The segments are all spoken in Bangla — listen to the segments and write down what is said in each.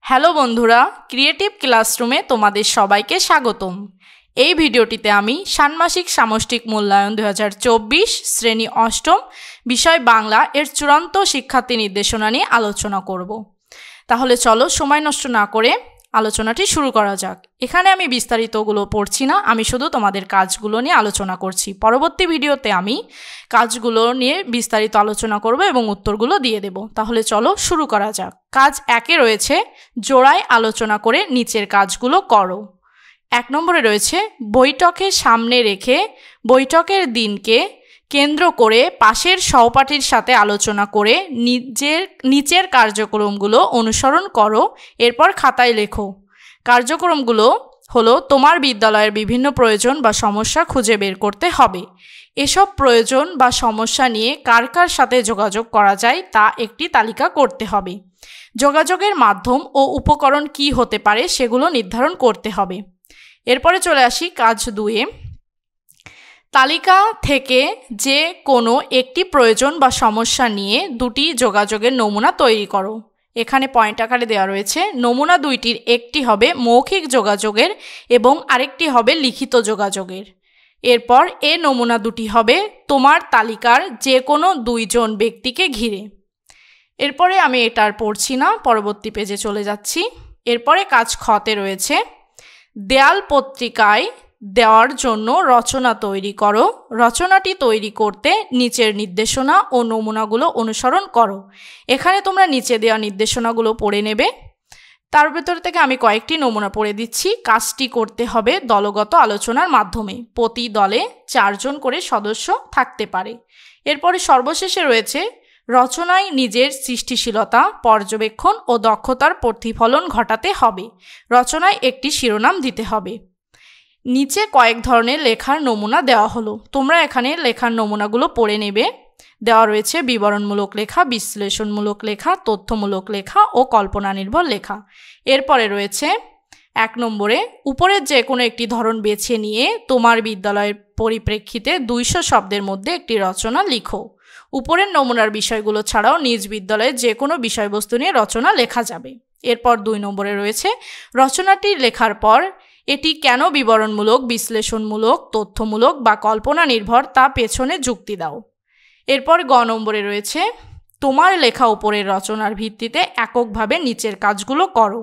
হ্যালো বন্ধুরা, ক্রিয়েটিভ ক্লাসরুমে তোমাদের সবাইকে স্বাগতম। এই ভিডিওটিতে আমি ষান্মাসিক সামষ্টিক মূল্যায়ন 2024 শ্রেণী অষ্টম বিষয় বাংলা এর চূড়ান্ত শিক্ষার্থী নির্দেশনা নিয়ে আলোচনা করব। তাহলে চলো সময় নষ্ট না করে আলোচনাটি শুরু করা যাক। এখানে আমি বিস্তারিতগুলো পড়ছি না, আমি শুধু তোমাদের কাজগুলো নিয়ে আলোচনা করছি। পরবর্তী ভিডিওতে আমি কাজগুলো নিয়ে বিস্তারিত আলোচনা করব এবং উত্তরগুলো দিয়ে দেব। তাহলে চলো শুরু করা যাক। কাজ 1-এ রয়েছে জোড়ায় আলোচনা করে নিচের কাজগুলো করো। 1 নম্বরে রয়েছে বৈঠকে সামনে রেখে বৈঠকের দিনকে কেন্দ্র করে পাশের সহপাঠীর সাথে আলোচনা করে নিচের কার্যক্রমগুলো অনুসরণ করো, এরপর খাতায় লেখো। কার্যক্রমগুলো হলো তোমার বিদ্যালয়ের বিভিন্ন প্রয়োজন বা সমস্যা খুঁজে বের করতে হবে। এসব প্রয়োজন বা সমস্যা নিয়ে কার কার সাথে যোগাযোগ করা যায় তা একটি তালিকা করতে হবে। যোগাযোগের মাধ্যম ও উপকরণ কি হতে পারে সেগুলো নির্ধারণ করতে হবে। এরপরে চলে আসি কাজ 2-এ। তালিকা থেকে যে কোনো একটি প্রয়োজন বা সমস্যা নিয়ে 2টি যোগাযোগের নমুনা তৈরি করো। এখানে পয়েন্ট আকারে দেওয়া রয়েছে। নমুনা 2টির একটি হবে মৌখিক যোগাযোগের এবং আরেকটি হবে লিখিত যোগাযোগের। এরপর নমুনা 2টি হবে তোমার তালিকার যে কোনো 2 জন ব্যক্তিকে ঘিরে। এরপরে আমি এটার পড়ছি না, পরবর্তী পেজে চলে যাচ্ছি। এরপরে কাজ খতে রয়েছে দেয়াল পত্রিকায় দেওয়ার জন্য রচনা তৈরি করো। রচনাটি তৈরি করতে নিচের নির্দেশনা ও নমুনাগুলো অনুসরণ করো। এখানে তোমরা নিচে দেওয়া নির্দেশনাগুলো পড়ে নেবে। তার ভেতর থেকে আমি কয়েকটি নমুনা পড়ে দিচ্ছি। কাজটি করতে হবে দলগত আলোচনার মাধ্যমে। প্রতি দলে 4 জন করে সদস্য থাকতে পারে। এরপরে সর্বশেষে রয়েছে রচনায় নিজের সৃষ্টিশীলতা, পর্যবেক্ষণ ও দক্ষতার প্রতিফলন ঘটাতে হবে। রচনায় একটি শিরোনাম দিতে হবে। নিচে কয়েক ধরনের লেখার নমুনা দেওয়া হলো। তোমরা এখানে লেখার নমুনাগুলো পড়ে নেবে। দেওয়া রয়েছে বিবরণমূলক লেখা, বিশ্লেষণমূলক লেখা, তথ্যমূলক লেখা ও কল্পনা নির্ভর লেখা। এরপরে রয়েছে 1 নম্বরে উপরের যে কোনো একটি ধরন বেছে নিয়ে তোমার বিদ্যালয়ের পরিপ্রেক্ষিতে 200 শব্দের মধ্যে একটি রচনা লিখো। উপরের নমুনার বিষয়গুলো ছাড়াও নিজ বিদ্যালয়ে যে কোনো বিষয়বস্তু নিয়ে রচনা লেখা যাবে। এরপর 2 নম্বরে রয়েছে রচনাটি লেখার পর এটি কেন বিবরণমূলক, বিশ্লেষণমূলক, তথ্যমূলক বা কল্পনা নির্ভর তা পেছনে যুক্তি দাও। এরপর গ নম্বরে রয়েছে তোমার লেখা উপরের রচনার ভিত্তিতে এককভাবে নিচের কাজগুলো করো।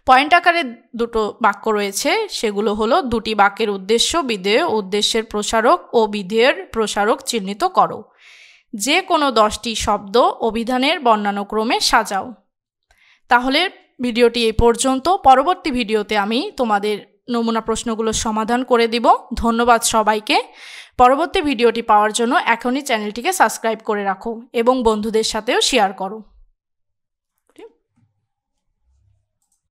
পয়েন্ট আকারে 2টো বাক্য রয়েছে, সেগুলো হলো 2টি বাক্যের উদ্দেশ্য, বিধেয়, উদ্দেশ্যের প্রসারক ও বিধেয়ের প্রসারক চিহ্নিত করো। যে কোনো 10টি শব্দ অভিধানের বর্ণানুক্রমে সাজাও। তাহলে ভিডিওটি এই পর্যন্ত। পরবর্তী ভিডিওতে আমি তোমাদের নমুনা প্রশ্নগুলোর সমাধান করে দিব। ধন্যবাদ সবাইকে। পরবর্তী ভিডিওটি পাওয়ার জন্য এখনই চ্যানেলটিকে সাবস্ক্রাইব করে রাখো এবং বন্ধুদের সাথেও শেয়ার করো।